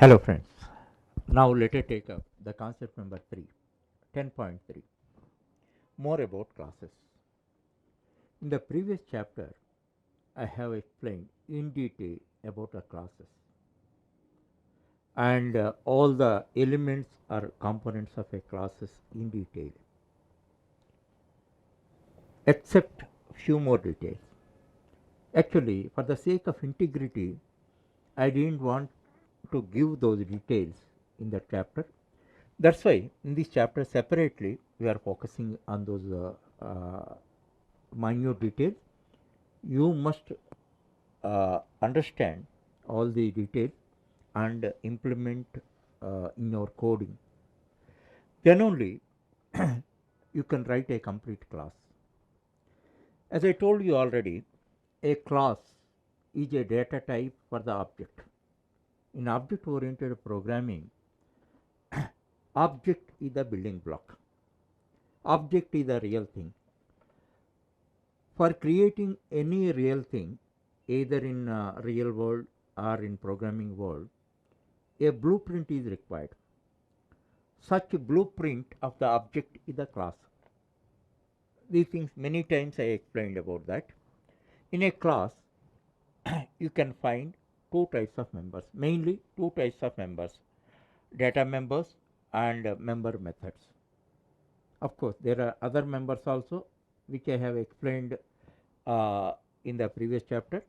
Hello friends. Now let us take up the concept number 3, 10.3, more about classes. In the previous chapter, I have explained in detail about the classes and all the elements or components of a classes in detail, except few more details. Actually, for the sake of integrity, I didn't want to give those details in the chapter. That's why in this chapter separately we are focusing on those minute details. You must understand all the details and implement in your coding. Then only you can write a complete class. As I told you already, a class is a data type for the object. In object oriented programming, object is the building block. Object is the real thing. For creating any real thing, either in real world or in programming world, a blueprint is required. Such a blueprint of the object is the class. These things many times I explained about that. In a class, you can find two types of members, mainly two types of members, data members and member methods. Of course, there are other members also, which I have explained in the previous chapter,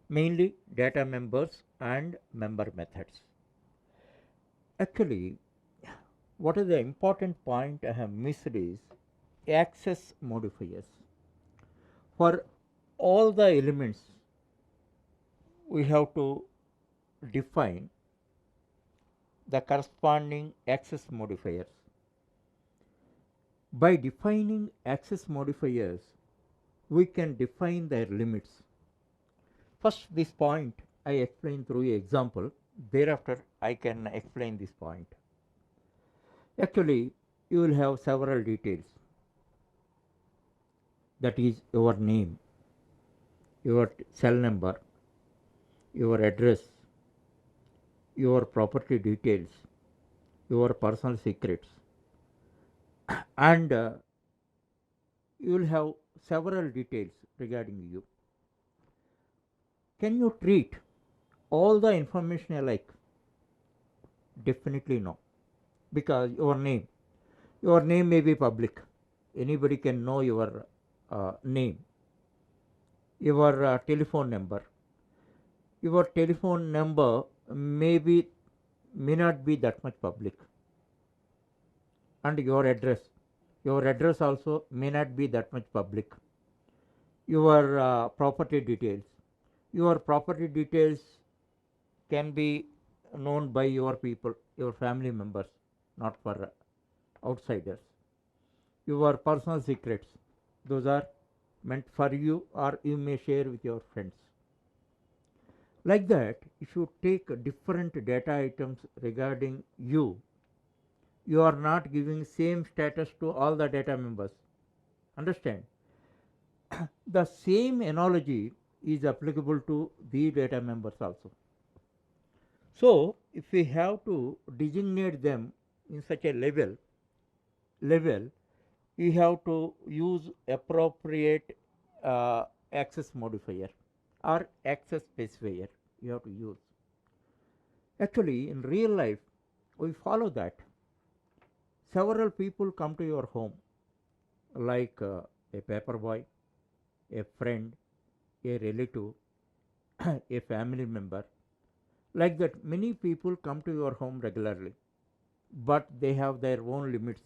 mainly data members and member methods. Actually, what is the important point I have missed is access modifiers. For all the elements, we have to define the corresponding access modifiers. By defining access modifiers, we can define their limits. First, this point I explain through an example. Thereafter, I can explain this point. Actually, you will have several details. That is your name, your cell number, your address, your property details, your personal secrets, and you will have several details regarding you. Can you treat all the information alike? Definitely no, because your name may be public. Anybody can know your name, your telephone number may not be that much public, and your address also may not be that much public. Your property details can be known by your people, your family members, not for outsiders. Your personal secrets, those are meant for you or you may share with your friends. Like that, if you take different data items regarding you, you are not giving same status to all the data members. Understand? The same analogy is applicable to the data members also. So, if we have to designate them in such a level, you have to use appropriate access modifier or access specifier you have to use. Actually, in real life, we follow that. Several people come to your home, like a paper boy, a friend, a relative, a family member. Like that, many people come to your home regularly, but they have their own limits.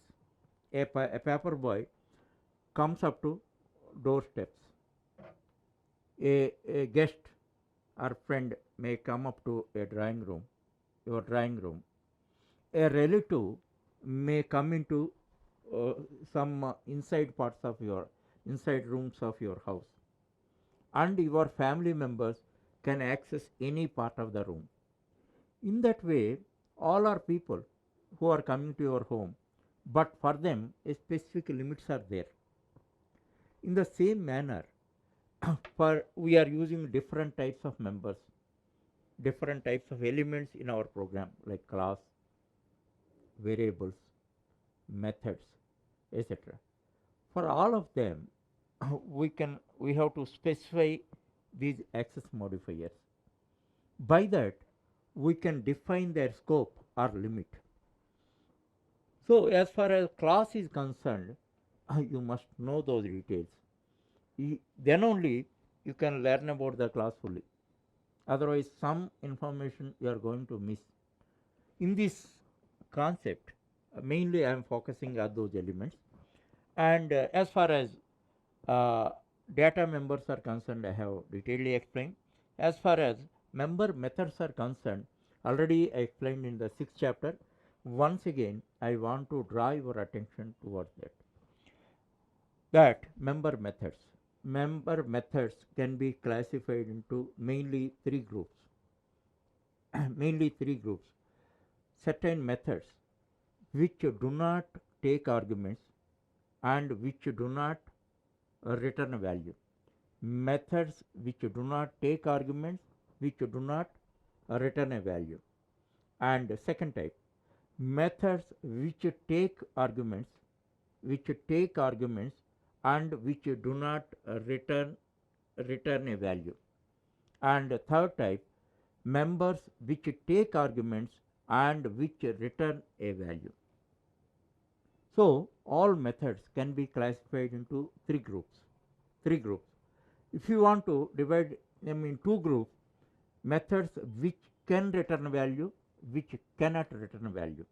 A paper boy comes up to doorsteps. A guest or friend may come up to your drawing room. A relative may come into some inside rooms of your house, and your family members can access any part of the room. In that way, all are people who are coming to your home, but for them, a specific limits are there. In the same manner, for we are using different types of members. different types of elements in our program like class, variables, methods, etc. For all of them, we have to specify these access modifiers. By that, we can define their scope or limit. So, as far as class is concerned, you must know those details. Then only you can learn about the class fully. Otherwise, some information you are going to miss. In this concept, mainly I am focusing on those elements. And as far as uh, data members are concerned, I have detailedly explained. As far as member methods are concerned, already I explained in the 6th chapter. Once again, I want to draw your attention towards that. That member methods can be classified into mainly three groups. Mainly three groups. Certain methods which do not take arguments and which do not return a value. Methods which do not take arguments, which do not return a value. And second type, methods which take arguments, and which do not return a value. And third type, members which take arguments and which return a value. So, all methods can be classified into three groups. If you want to divide them in two groups, methods which can return value, which cannot return value.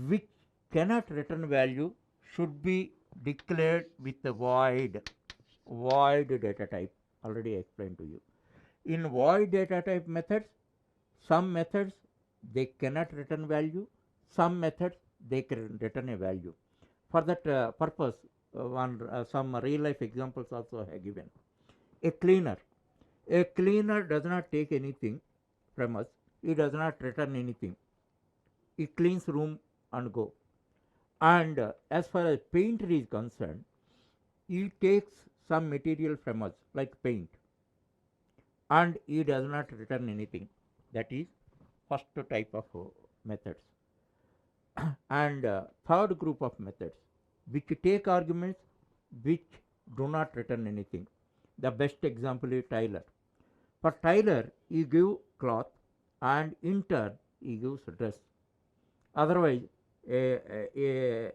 Which cannot return value should be declared with the void data type, already explained to you. In void data type methods, some methods they cannot return value, some methods they can return a value. For that purpose, some real life examples also I have given. A cleaner does not take anything from us, he does not return anything, he cleans room and go. And as far as painter is concerned, he takes some material from us like paint and he does not return anything. That is first type of methods. And third group of methods which take arguments, which do not return anything. The best example is Tailor. For Tailor, he gives cloth and in turn he gives dress. Otherwise, a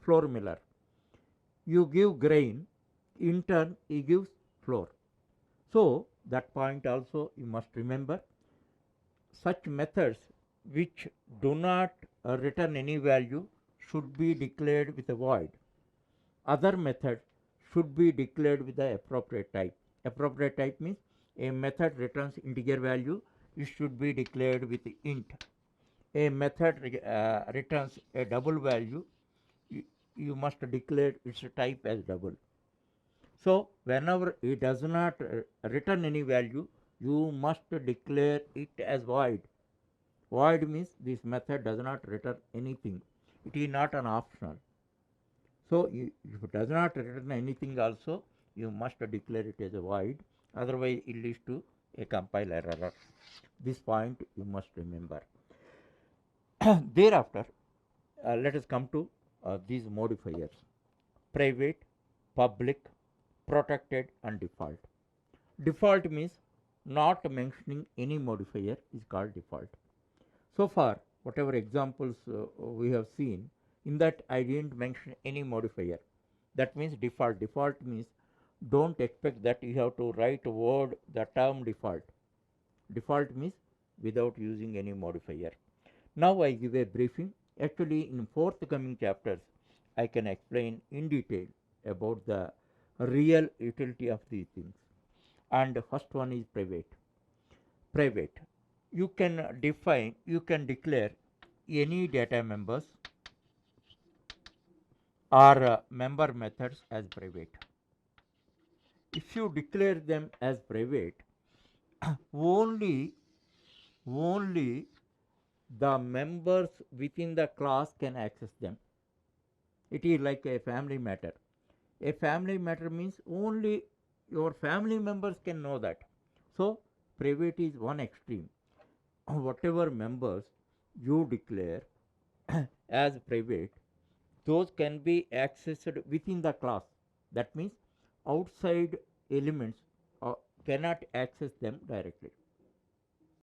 floor miller, you give grain, in turn he gives flour. So, that point also you must remember. Such methods which do not return any value should be declared with a void. Other methods should be declared with the appropriate type. Appropriate type means a method returns integer value, it should be declared with int. A method returns a double value, you must declare its type as double. So, whenever it does not return any value, you must declare it as void. Void means this method does not return anything. It is not an optional. So, if it does not return anything also, you must declare it as a void. Otherwise, it leads to a compiler error. This point you must remember. Thereafter, let us come to these modifiers: private, public, protected and default. Default means not mentioning any modifier is called default. So far, whatever examples we have seen, in that I didn't mention any modifier. That means default. Default means don't expect that you have to write a word, the term default. Default means without using any modifier. Now I give a briefing. Actually, in forthcoming chapters, I can explain in detail about the real utility of these things. And the first one is private. Private. You can declare any data members or member methods as private. If you declare them as private, only the members within the class can access them. It is like a family matter. A family matter means only your family members can know that. So, private is one extreme. whatever members you declare as private, those can be accessed within the class. That means outside elements cannot access them directly.